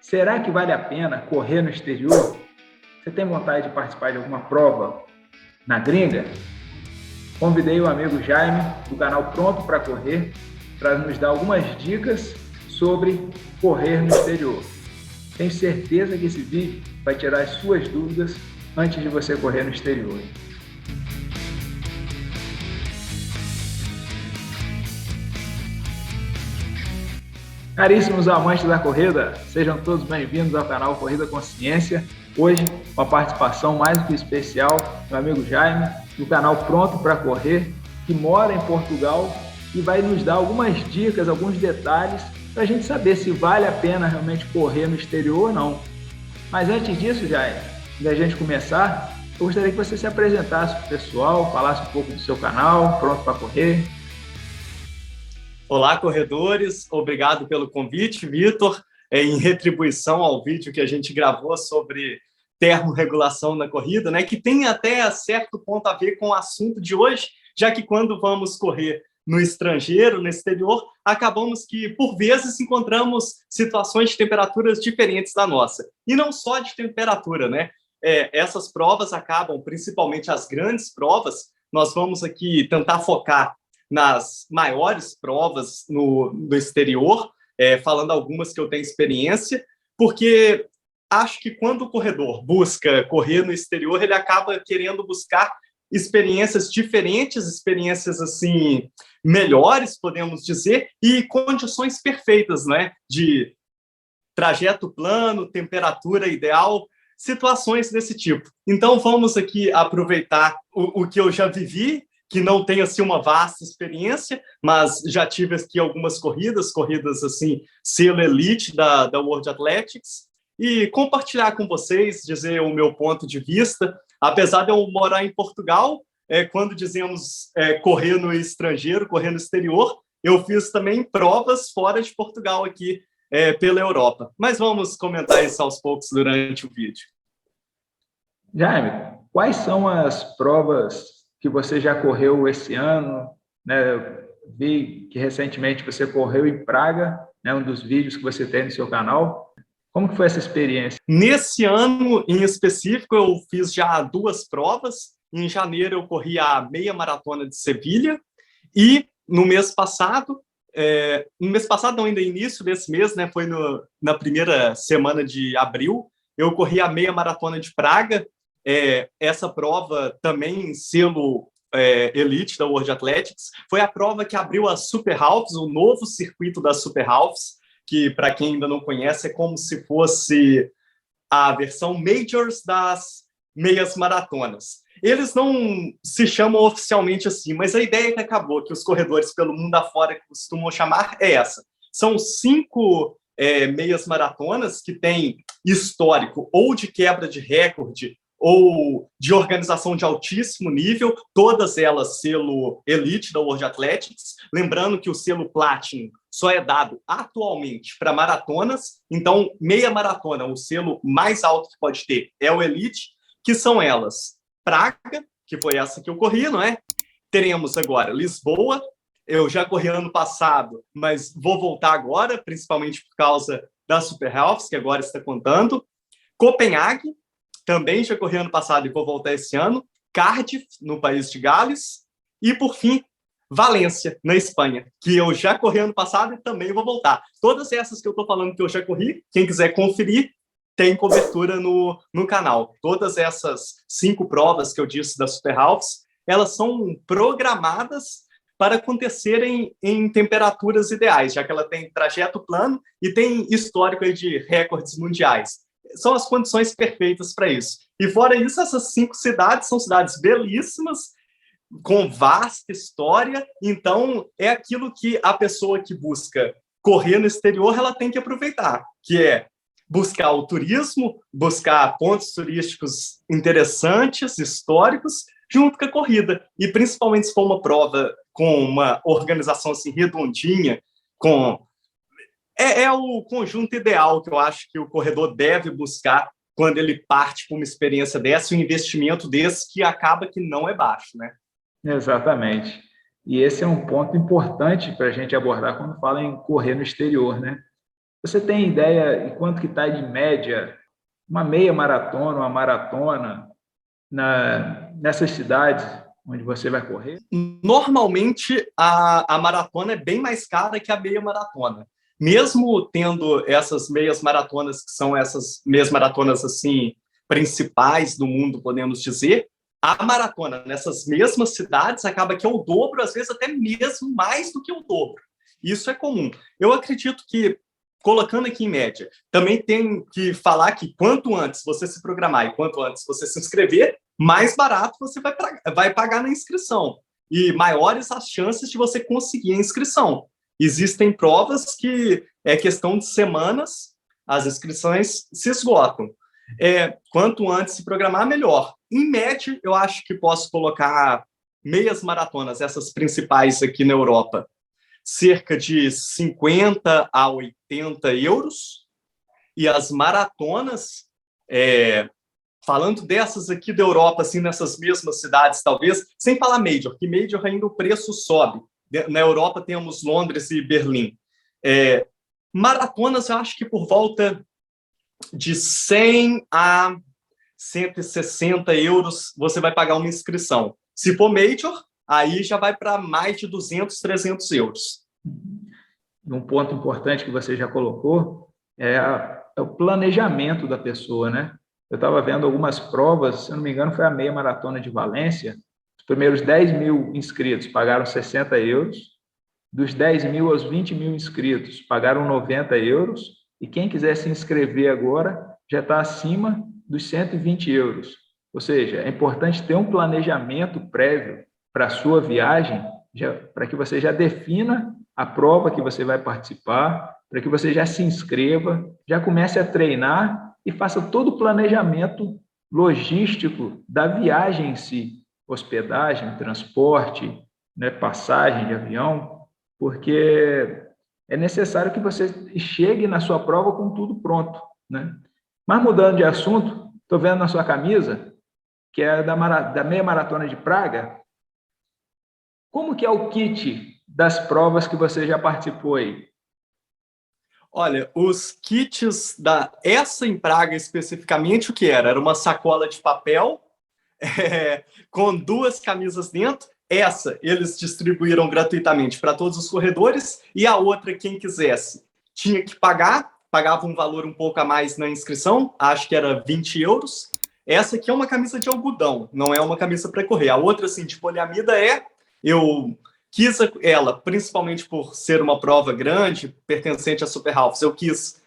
Será que vale a pena correr no exterior? Você tem vontade de participar de alguma prova na gringa? Convidei o amigo Jaime, do canal Pronto para Correr, para nos dar algumas dicas sobre correr no exterior. Tenho certeza que esse vídeo vai tirar as suas dúvidas antes de você correr no exterior. Caríssimos amantes da corrida, sejam todos bem-vindos ao canal Corrida Consciência. Hoje, com a participação mais do que especial do amigo Jaime, do canal Pronto para Correr, que mora em Portugal e vai nos dar algumas dicas, alguns detalhes para a gente saber se vale a pena realmente correr no exterior ou não. Mas antes disso, Jaime, da gente começar, eu gostaria que você se apresentasse para o pessoal, falasse um pouco do seu canal, Pronto para Correr. Olá, corredores. Obrigado pelo convite, Vitor. Em retribuição ao vídeo que a gente gravou sobre termorregulação na corrida, né, que tem até certo ponto a ver com o assunto de hoje, já que quando vamos correr no estrangeiro, no exterior, acabamos que, por vezes, encontramos situações de temperaturas diferentes da nossa. E não só de temperatura, né? Essas provas acabam, principalmente as grandes provas, nós vamos aqui tentar focar nas maiores provas no exterior, falando algumas que eu tenho experiência, porque acho que quando o corredor busca correr no exterior, ele acaba querendo buscar experiências diferentes, experiências assim melhores, podemos dizer, e condições perfeitas, né? De trajeto plano, temperatura ideal, situações desse tipo. Então, vamos aqui aproveitar o que eu já vivi, que não tem assim uma vasta experiência, mas já tive aqui algumas corridas assim, selo elite da World Athletics, e compartilhar com vocês, dizer o meu ponto de vista. Apesar de eu morar em Portugal, quando dizemos correr no estrangeiro, correr no exterior, eu fiz também provas fora de Portugal aqui, pela Europa. Mas vamos comentar isso aos poucos durante o vídeo. Jaime, quais são as provas que você já correu esse ano, né? Eu vi que recentemente você correu em Praga, né? Um dos vídeos que você tem no seu canal. Como que foi essa experiência? Nesse ano, em específico, eu fiz já 2 provas. Em janeiro, eu corri a meia maratona de Sevilha e no mês passado, não, ainda início desse mês, né? Foi na primeira semana de abril, eu corri a meia maratona de Praga. Essa prova também selo elite da World Athletics, foi a prova que abriu a Super Halves, o novo circuito da Super Halves, que para quem ainda não conhece é como se fosse a versão Majors das meias maratonas. Eles não se chamam oficialmente assim, mas a ideia que acabou, que os corredores pelo mundo afora costumam chamar, é essa. São 5 meias maratonas que têm histórico ou de quebra de recorde ou de organização de altíssimo nível, todas elas selo elite da World Athletics. Lembrando que o selo Platinum só é dado atualmente para maratonas, então meia maratona, o selo mais alto que pode ter é o elite, que são elas Praga, que foi essa que eu corri, não é? Teremos agora Lisboa, eu já corri ano passado, mas vou voltar agora, principalmente por causa da Super Halves, que agora está contando. Copenhague, também já corri ano passado e vou voltar esse ano. Cardiff, no país de Gales. E, por fim, Valência, na Espanha, que eu já corri ano passado e também vou voltar. Todas essas que eu estou falando que eu já corri, quem quiser conferir, tem cobertura no canal. Todas essas 5 provas que eu disse da Super Halves, elas são programadas para acontecerem em temperaturas ideais, já que ela tem trajeto plano e tem histórico aí de recordes mundiais. São as condições perfeitas para isso. E fora isso, essas 5 cidades são cidades belíssimas, com vasta história, então é aquilo que a pessoa que busca correr no exterior, ela tem que aproveitar, que é buscar o turismo, buscar pontos turísticos interessantes, históricos, junto com a corrida. E principalmente se for uma prova com uma organização assim redondinha, com o conjunto ideal que eu acho que o corredor deve buscar quando ele parte para uma experiência dessa, um investimento desse que acaba que não é baixo, né? Exatamente. E esse é um ponto importante para a gente abordar quando fala em correr no exterior, né? Você tem ideia de quanto que está de média uma meia maratona, uma maratona nessas cidades onde você vai correr? Normalmente, a maratona é bem mais cara que a meia maratona. Mesmo tendo essas meias maratonas, que são essas meias maratonas assim principais do mundo, podemos dizer, a maratona nessas mesmas cidades acaba que é o dobro, às vezes até mesmo mais do que o dobro. Isso é comum. Eu acredito que, colocando aqui em média, também tem que falar que quanto antes você se programar e quanto antes você se inscrever, mais barato você vai pagar na inscrição e maiores as chances de você conseguir a inscrição. Existem provas que é questão de semanas, as inscrições se esgotam. Quanto antes se programar, melhor. Em média, eu acho que posso colocar meias maratonas, essas principais aqui na Europa, cerca de 50 a 80 euros, e as maratonas, falando dessas aqui da Europa, assim, nessas mesmas cidades, talvez, sem falar Major, que Major ainda o preço sobe. Na Europa temos Londres e Berlim. Maratonas, eu acho que por volta de 100 a 160 euros você vai pagar uma inscrição. Se for Major, aí já vai para mais de 200, 300 euros. Um ponto importante que você já colocou é o planejamento da pessoa, né? Eu estava vendo algumas provas, se não me engano, foi a meia maratona de Valência. Os primeiros 10 mil inscritos pagaram 60 euros, dos 10 mil aos 20 mil inscritos pagaram 90 euros, e quem quiser se inscrever agora já está acima dos 120 euros. Ou seja, é importante ter um planejamento prévio para a sua viagem, para que você já defina a prova que você vai participar, para que você já se inscreva, já comece a treinar e faça todo o planejamento logístico da viagem em si, hospedagem, transporte, né, passagem de avião, porque é necessário que você chegue na sua prova com tudo pronto, né? Mas mudando de assunto, estou vendo na sua camisa, que é da meia maratona de Praga. Como que é o kit das provas que você já participou aí? Olha, os kits essa em Praga especificamente, o que era? Era uma sacola de papel com 2 camisas dentro. Essa eles distribuíram gratuitamente para todos os corredores, e a outra, quem quisesse, tinha que pagava um valor um pouco a mais na inscrição, acho que era 20 euros. Essa aqui é uma camisa de algodão, não é uma camisa para correr. A outra, assim, de poliamida eu quis ela, principalmente por ser uma prova grande, pertencente a Super Halves, eu quis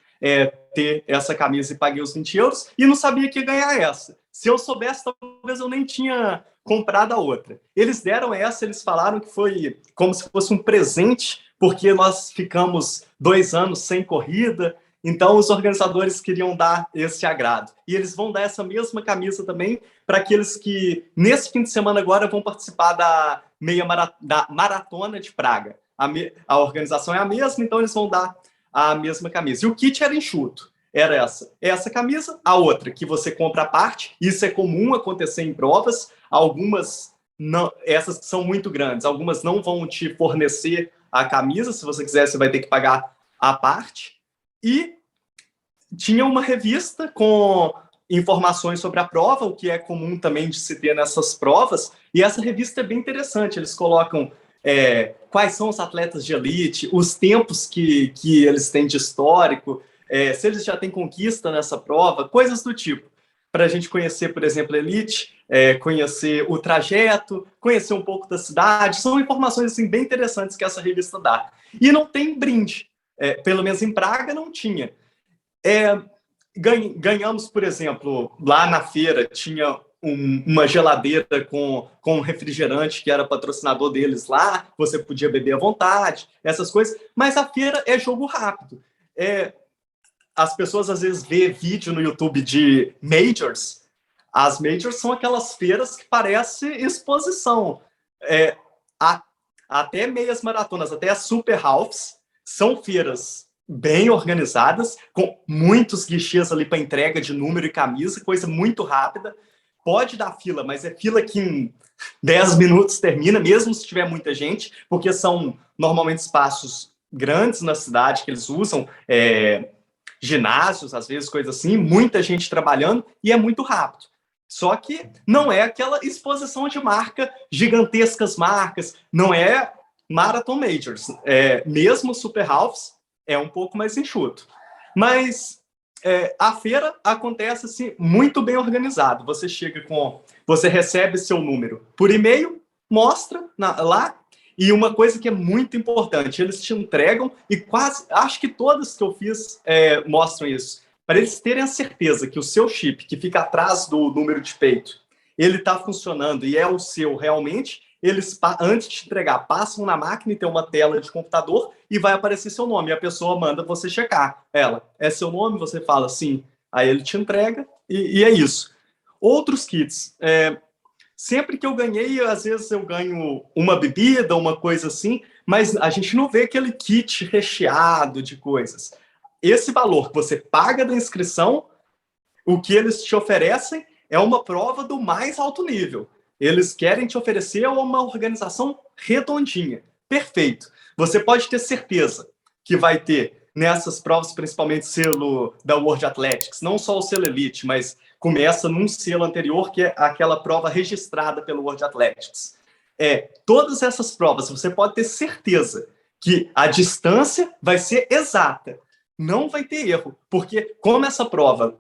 ter essa camisa e paguei os 20 euros, e não sabia que ia ganhar essa. Se eu soubesse, talvez eu nem tinha comprado a outra. Eles deram essa, eles falaram que foi como se fosse um presente, porque nós ficamos 2 anos sem corrida, então os organizadores queriam dar esse agrado. E eles vão dar essa mesma camisa também para aqueles que, nesse fim de semana agora, vão participar da Maratona de Praga. A organização é a mesma, então eles vão dar a mesma camisa. E o kit era enxuto. Era essa camisa, a outra que você compra à parte. Isso é comum acontecer em provas. Algumas, não, essas que são muito grandes, algumas não vão te fornecer a camisa. Se você quiser, você vai ter que pagar à parte. E tinha uma revista com informações sobre a prova, o que é comum também de se ter nessas provas. E essa revista é bem interessante. Eles colocam quais são os atletas de elite, os tempos que eles têm de histórico, se eles já têm conquista nessa prova, coisas do tipo. Para a gente conhecer, por exemplo, a elite, conhecer o trajeto, conhecer um pouco da cidade. São informações assim, bem interessantes que essa revista dá. E não tem brinde. Pelo menos em Praga não tinha. Ganhamos, por exemplo, lá na feira tinha uma geladeira com um refrigerante que era patrocinador deles lá, você podia beber à vontade, essas coisas, mas a feira é jogo rápido. As pessoas às vezes vê vídeo no YouTube de majors. As majors são aquelas feiras que parece exposição. Até meias maratonas, até as super halves, são feiras bem organizadas, com muitos guichês ali para entrega de número e camisa, coisa muito rápida. Pode dar fila, mas é fila que em 10 minutos termina, mesmo se tiver muita gente, porque são normalmente espaços grandes na cidade que eles usam, ginásios, às vezes, coisas assim, muita gente trabalhando, e é muito rápido. Só que não é aquela exposição de marca, gigantescas marcas, não é Marathon Majors. Mesmo Super Halves é um pouco mais enxuto. Mas a feira acontece assim, muito bem organizado. Você recebe seu número por e-mail, mostra lá, e uma coisa que é muito importante, eles te entregam, e acho que todas que eu fiz mostram isso, para eles terem a certeza que o seu chip, que fica atrás do número de peito, ele está funcionando e é o seu realmente, eles, antes de entregar, passam na máquina e tem uma tela de computador e vai aparecer seu nome. E a pessoa manda você checar ela. É seu nome? Você fala sim. Aí ele te entrega e é isso. Outros kits. Sempre que eu ganhei, às vezes eu ganho uma bebida, uma coisa assim, mas a gente não vê aquele kit recheado de coisas. Esse valor que você paga da inscrição, o que eles te oferecem é uma prova do mais alto nível. Eles querem te oferecer uma organização redondinha. Perfeito. Você pode ter certeza que vai ter nessas provas, principalmente selo da World Athletics, não só o selo Elite, mas começa num selo anterior, que é aquela prova registrada pelo World Athletics. Todas essas provas, você pode ter certeza que a distância vai ser exata. Não vai ter erro, porque como essa prova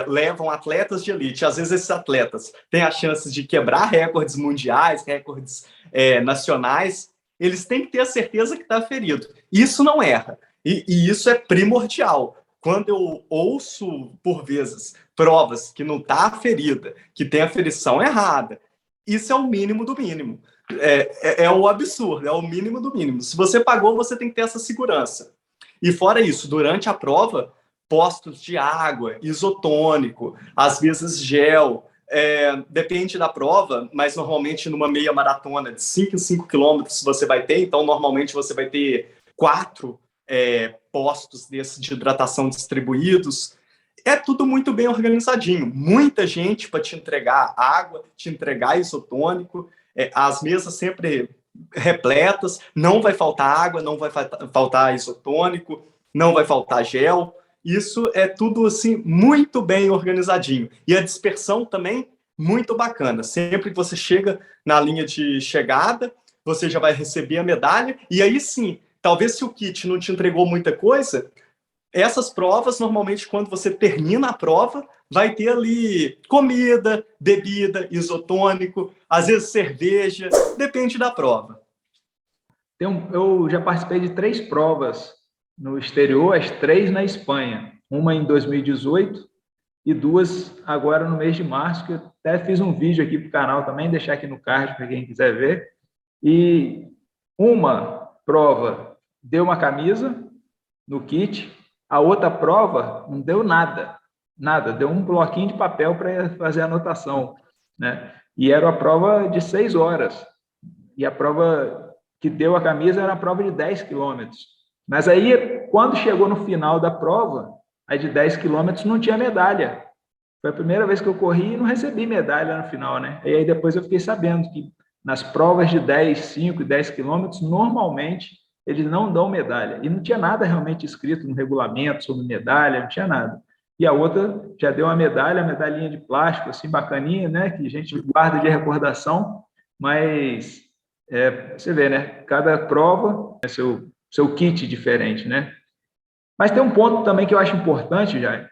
levam atletas de elite, às vezes esses atletas têm a chance de quebrar recordes mundiais, recordes nacionais, eles têm que ter a certeza que está ferido. Isso não erra, e isso é primordial. Quando eu ouço, por vezes, provas que não está ferida, que tem a ferição errada, isso é o mínimo do mínimo. É o absurdo, é o mínimo do mínimo. Se você pagou, você tem que ter essa segurança. E fora isso, durante a prova, postos de água, isotônico, às vezes gel, depende da prova, mas normalmente numa meia maratona de 5 em 5 quilômetros você vai ter, então normalmente você vai ter 4 postos desses de hidratação distribuídos. É tudo muito bem organizadinho, muita gente para te entregar água, te entregar isotônico, as mesas sempre repletas, não vai faltar água, não vai faltar isotônico, não vai faltar gel. Isso é tudo assim muito bem organizadinho. E a dispersão também muito bacana. Sempre que você chega na linha de chegada, você já vai receber a medalha. E aí sim, talvez se o kit não te entregou muita coisa, essas provas, normalmente, quando você termina a prova, vai ter ali comida, bebida, isotônico, às vezes cerveja, depende da prova. Eu já participei de 3 provas no exterior, as 3 na Espanha. Uma em 2018 e 2 agora no mês de março, que eu até fiz um vídeo aqui para o canal também, deixar aqui no card para quem quiser ver. E uma prova deu uma camisa no kit, a outra prova não deu nada, deu um bloquinho de papel para fazer a anotação, né? E era uma prova de 6 horas, e a prova que deu a camisa era a prova de 10 quilômetros. Mas aí, quando chegou no final da prova, a de 10 quilômetros não tinha medalha. Foi a primeira vez que eu corri e não recebi medalha no final, né? E aí depois eu fiquei sabendo que nas provas de 10, 5 e 10 quilômetros, normalmente eles não dão medalha. E não tinha nada realmente escrito no regulamento sobre medalha, não tinha nada. E a outra já deu uma medalha, a medalhinha de plástico, assim, bacaninha, né? Que a gente guarda de recordação, mas você vê, né? Cada prova é seu kit diferente, né? Mas tem um ponto também que eu acho importante, Jair,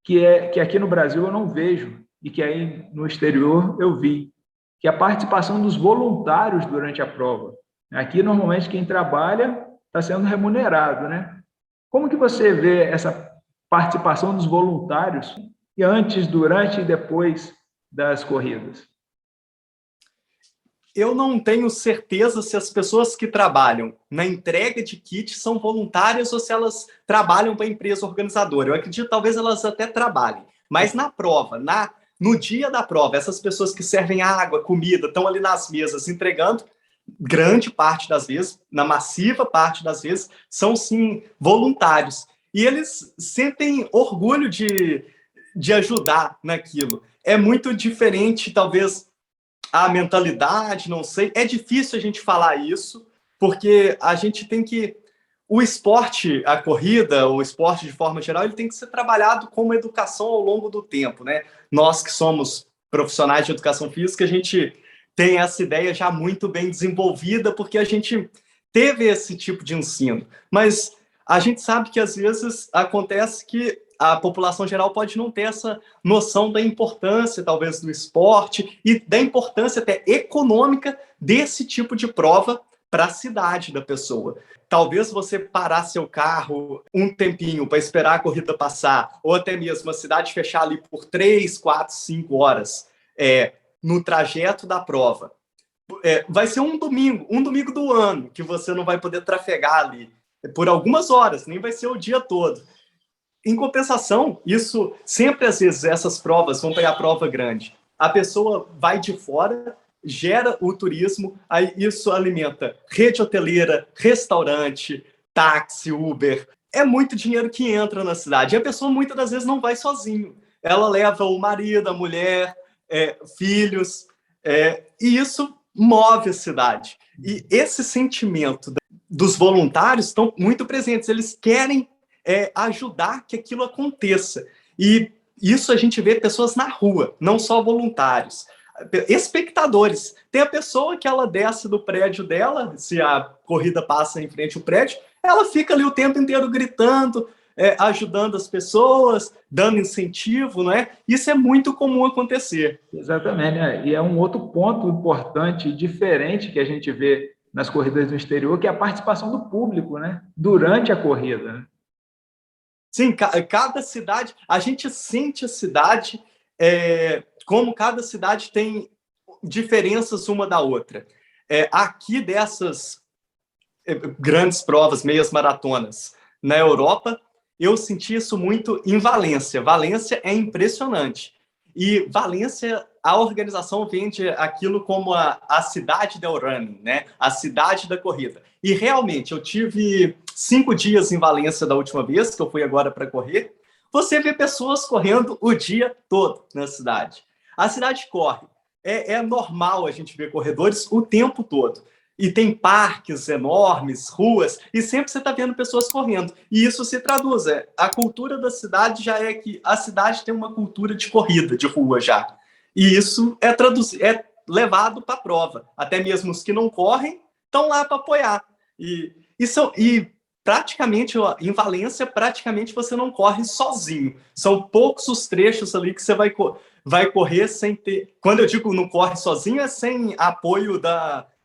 que aqui no Brasil eu não vejo, e que aí no exterior eu vi, que é a participação dos voluntários durante a prova. Aqui, normalmente, quem trabalha está sendo remunerado, né? Como que você vê essa participação dos voluntários antes, durante e depois das corridas? Eu não tenho certeza se as pessoas que trabalham na entrega de kit são voluntárias ou se elas trabalham para a empresa organizadora. Eu acredito que talvez elas até trabalhem. Mas na prova, no dia da prova, essas pessoas que servem água, comida, estão ali nas mesas entregando, grande parte das vezes, na massiva parte das vezes, são sim voluntários. E eles sentem orgulho de ajudar naquilo. É muito diferente, talvez, a mentalidade, não sei. É difícil a gente falar isso, porque a gente tem que o esporte, a corrida, o esporte de forma geral, ele tem que ser trabalhado como educação ao longo do tempo, né? Nós que somos profissionais de educação física, a gente tem essa ideia já muito bem desenvolvida, porque a gente teve esse tipo de ensino. Mas a gente sabe que, às vezes, acontece que a população geral pode não ter essa noção da importância, talvez, do esporte e da importância até econômica desse tipo de prova para a cidade da pessoa. Talvez você parar seu carro um tempinho para esperar a corrida passar, ou até mesmo a cidade fechar ali por 3, 4, 5 horas no trajeto da prova. Vai ser um domingo do ano, que você não vai poder trafegar ali por algumas horas, nem vai ser o dia todo. Em compensação, isso sempre, às vezes, essas provas vão pegar prova grande. A pessoa vai de fora, gera o turismo, aí isso alimenta rede hoteleira, restaurante, táxi, Uber. É muito dinheiro que entra na cidade. E a pessoa, muitas das vezes, não vai sozinho. Ela leva o marido, a mulher, filhos, e isso move a cidade. E esse sentimento dos voluntários estão muito presentes. Eles querem ajudar que aquilo aconteça. E isso a gente vê pessoas na rua, não só voluntários. Espectadores. Tem a pessoa que ela desce do prédio dela, se a corrida passa em frente ao prédio, ela fica ali o tempo inteiro gritando, ajudando as pessoas, dando incentivo, não é? Isso é muito comum acontecer. Exatamente, né? E é um outro ponto importante, diferente que a gente vê nas corridas do exterior, que é a participação do público, né? Durante a corrida, né? Sim, cada cidade, a gente sente a cidade como cada cidade tem diferenças uma da outra. Aqui dessas grandes provas, meias maratonas, na Europa, eu senti isso muito em Valência. Valência é impressionante. E Valência, a organização vende aquilo como a cidade del running, né? A cidade da corrida. E realmente, eu tive 5 dias em Valência da última vez, que eu fui agora para correr. Você vê pessoas correndo o dia todo na cidade. A cidade corre. É normal a gente ver corredores o tempo todo. E tem parques enormes, ruas, e sempre você está vendo pessoas correndo. E isso se traduz. A cultura da cidade já é que a cidade tem uma cultura de corrida, de rua já. E isso é levado para a prova. Até mesmo os que não correm estão lá para apoiar. E praticamente, em Valência, praticamente você não corre sozinho. São poucos os trechos ali que você vai correr sem ter... Quando eu digo não corre sozinho, é sem apoio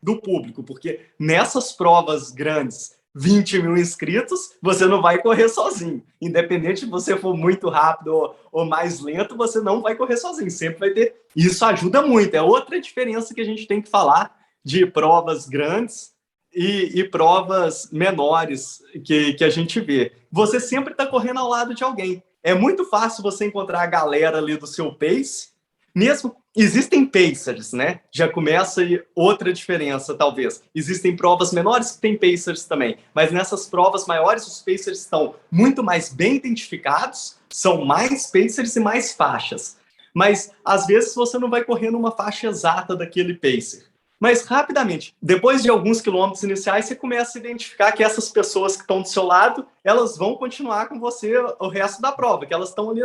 do público, porque nessas provas grandes, 20 mil inscritos, você não vai correr sozinho. Independente se você for muito rápido ou mais lento, você não vai correr sozinho. Sempre vai ter... Isso ajuda muito. É outra diferença que a gente tem que falar de provas grandes e provas menores que a gente vê. Você sempre está correndo ao lado de alguém. É muito fácil você encontrar a galera ali do seu pace. Mesmo existem pacers, né? Já começa aí outra diferença, talvez. Existem provas menores que tem pacers também, mas nessas provas maiores os pacers estão muito mais bem identificados, são mais pacers e mais faixas. Mas às vezes você não vai correr numa faixa exata daquele pacer. Mas rapidamente, depois de alguns quilômetros iniciais, você começa a identificar que essas pessoas que estão do seu lado, elas vão continuar com você o resto da prova, que elas estão ali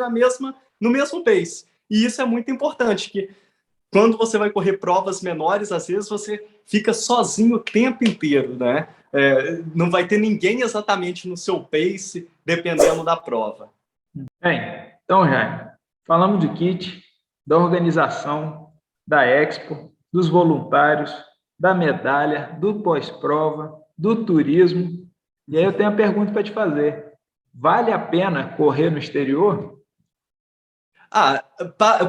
no mesmo pace. E isso é muito importante, que quando você vai correr provas menores, às vezes você fica sozinho o tempo inteiro, né? Não vai ter ninguém exatamente no seu pace, dependendo da prova. Bem, então, Jaime, falamos de kit, da organização, da Expo, dos voluntários, da medalha, do pós-prova, do turismo. E aí eu tenho uma pergunta para te fazer. Vale a pena correr no exterior?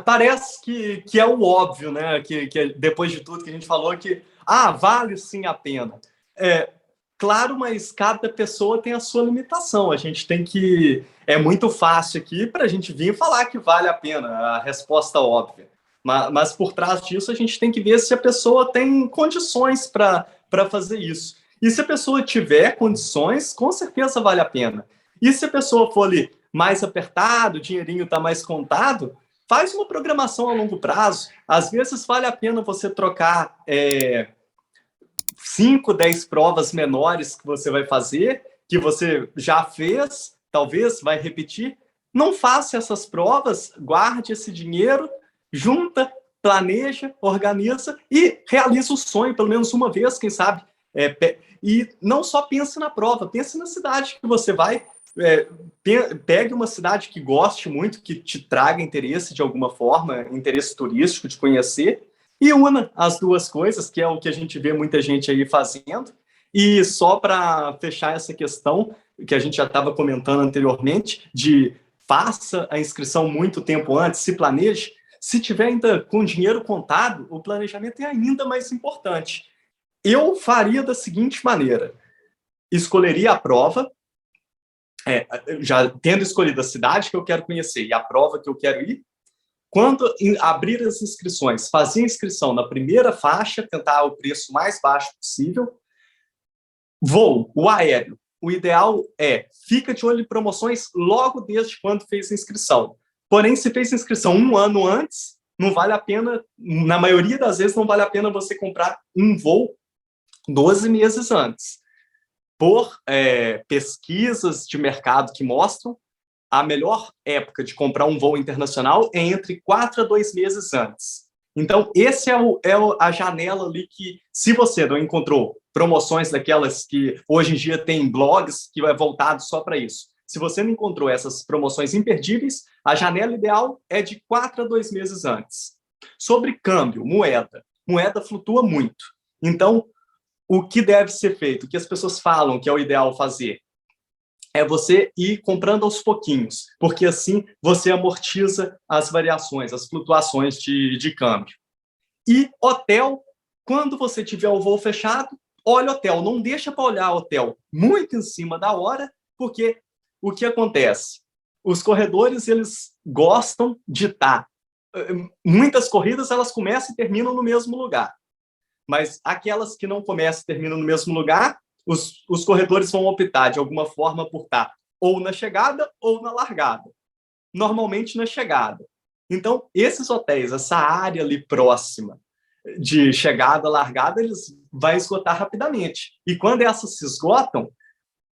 Parece que é o óbvio, né? Que depois de tudo que a gente falou, que vale sim a pena. Claro, mas cada pessoa tem a sua limitação. A gente tem que... É muito fácil aqui para a gente vir falar que vale a pena, a resposta óbvia. Mas por trás disso, a gente tem que ver se a pessoa tem condições para fazer isso. E se a pessoa tiver condições, com certeza vale a pena. E se a pessoa for ali mais apertado, o dinheirinho está mais contado, faz uma programação a longo prazo. Às vezes vale a pena você trocar 5, 10 provas menores que você vai fazer que você já fez, talvez vai repetir. Não faça essas provas, guarde esse dinheiro, junta, planeja, organiza e realiza o sonho, pelo menos uma vez, quem sabe. E não só pense na prova, pense na cidade que você vai. Pegue uma cidade que goste muito, que te traga interesse de alguma forma, interesse turístico de conhecer, e una as duas coisas, que é o que a gente vê muita gente aí fazendo. E só para fechar essa questão, que a gente já estava comentando anteriormente, de faça a inscrição muito tempo antes, se planeje. Se tiver ainda com dinheiro contado, o planejamento é ainda mais importante. Eu faria da seguinte maneira: escolheria a prova, já tendo escolhido a cidade que eu quero conhecer e a prova que eu quero ir. Quando abrir as inscrições, fazer a inscrição na primeira faixa, tentar o preço mais baixo possível. Voo, o aéreo. O ideal fica de olho em promoções logo desde quando fez a inscrição. Porém, se fez a inscrição um ano antes, não vale a pena, na maioria das vezes, não vale a pena você comprar um voo 12 meses antes. Por pesquisas de mercado que mostram, a melhor época de comprar um voo internacional é entre 4 a 2 meses antes. Então, esse é a janela ali que, se você não encontrou promoções daquelas que hoje em dia tem blogs que é voltado só para isso, se você não encontrou essas promoções imperdíveis, a janela ideal é de 4 a 2 meses antes. Sobre câmbio, moeda flutua muito. Então, o que deve ser feito, o que as pessoas falam que é o ideal fazer, é você ir comprando aos pouquinhos, porque assim você amortiza as variações, as flutuações de câmbio. E hotel, quando você tiver o voo fechado, olha hotel, não deixa para olhar hotel muito em cima da hora, porque o que acontece? Os corredores, eles gostam de estar. Muitas corridas, elas começam e terminam no mesmo lugar. Mas aquelas que não começam e terminam no mesmo lugar, os corredores vão optar, de alguma forma, por estar ou na chegada ou na largada. Normalmente na chegada. Então, esses hotéis, essa área ali próxima de chegada, largada, eles vão esgotar rapidamente. E quando essas se esgotam,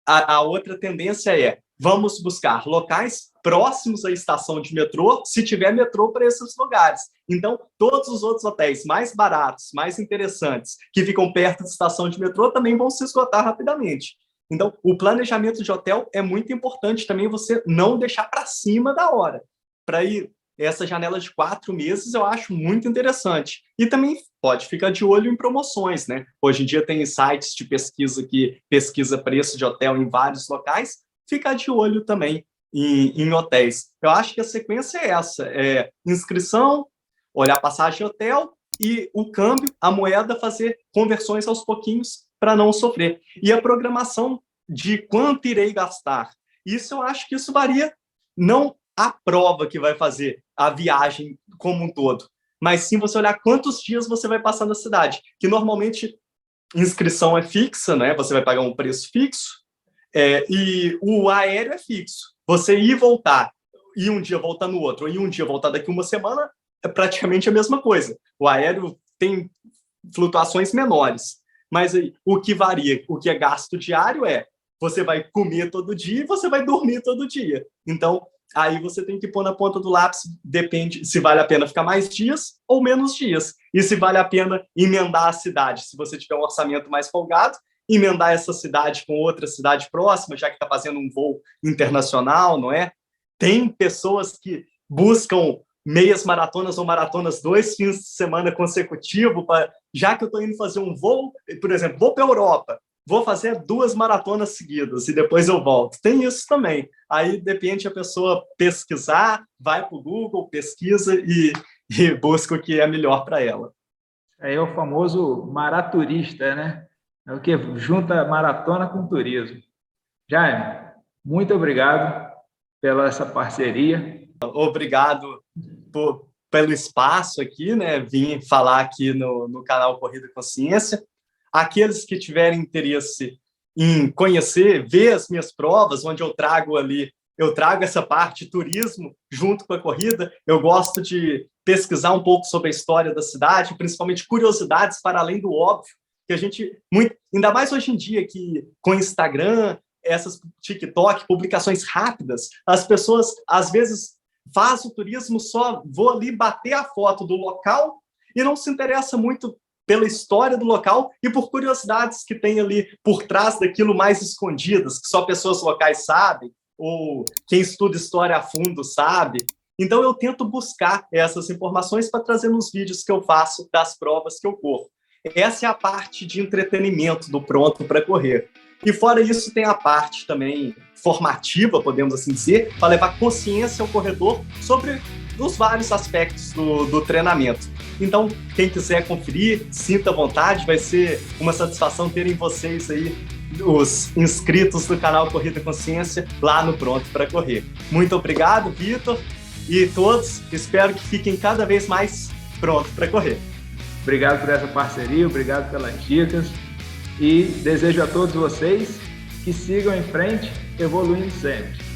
a outra tendência é: vamos buscar locais próximos à estação de metrô, se tiver metrô para esses lugares. Então, todos os outros hotéis mais baratos, mais interessantes, que ficam perto da estação de metrô, também vão se esgotar rapidamente. Então, o planejamento de hotel é muito importante também, você não deixar para cima da hora. Para ir essa janela de 4 meses, eu acho muito interessante. E também pode ficar de olho em promoções, né? Hoje em dia tem sites de pesquisa que pesquisa preço de hotel em vários locais, ficar de olho também em hotéis. Eu acho que a sequência é essa: inscrição, olhar passagem de hotel e o câmbio, a moeda, fazer conversões aos pouquinhos para não sofrer. E a programação de quanto irei gastar. Isso eu acho que isso varia, não a prova que vai fazer, a viagem como um todo, mas sim você olhar quantos dias você vai passar na cidade, que normalmente inscrição é fixa, né? Você vai pagar um preço fixo, e o aéreo é fixo. Você ir e voltar, e um dia voltar no outro, e um dia voltar daqui uma semana, é praticamente a mesma coisa. O aéreo tem flutuações menores, mas o que varia, o que é gasto diário você vai comer todo dia e você vai dormir todo dia. Então, aí você tem que pôr na ponta do lápis, depende se vale a pena ficar mais dias ou menos dias. E se vale a pena emendar a cidade. Se você tiver um orçamento mais folgado, emendar essa cidade com outra cidade próxima, já que está fazendo um voo internacional, não é? Tem pessoas que buscam meias maratonas ou maratonas 2 fins de semana consecutivos, já que eu estou indo fazer um voo, por exemplo, vou para a Europa, vou fazer 2 maratonas seguidas e depois eu volto. Tem isso também. Aí depende a pessoa pesquisar, vai para o Google, pesquisa e busca o que é melhor para ela. Aí é o famoso maraturista, né? É o que junta maratona com turismo. Jaime, muito obrigado pela essa parceria. Obrigado pelo espaço aqui, né? Vim falar aqui no canal Corrida Consciência. Aqueles que tiverem interesse em conhecer, ver as minhas provas, onde eu trago essa parte turismo junto com a corrida. Eu gosto de pesquisar um pouco sobre a história da cidade, principalmente curiosidades para além do óbvio, que a gente, ainda mais hoje em dia, que com Instagram, essas TikTok, publicações rápidas, as pessoas, às vezes, fazem o turismo só, vou ali bater a foto do local e não se interessa muito pela história do local e por curiosidades que tem ali por trás daquilo mais escondidas, que só pessoas locais sabem, ou quem estuda história a fundo sabe. Então, eu tento buscar essas informações para trazer nos vídeos que eu faço das provas que eu corro. Essa é a parte de entretenimento do Pronto para Correr. E fora isso, tem a parte também formativa, podemos assim dizer, para levar consciência ao corredor sobre os vários aspectos do treinamento. Então, quem quiser conferir, sinta à vontade, vai ser uma satisfação terem vocês aí, os inscritos do canal Corrida Consciência, lá no Pronto para Correr. Muito obrigado, Vitor, e todos, espero que fiquem cada vez mais prontos para correr. Obrigado por essa parceria, obrigado pelas dicas e desejo a todos vocês que sigam em frente, evoluindo sempre.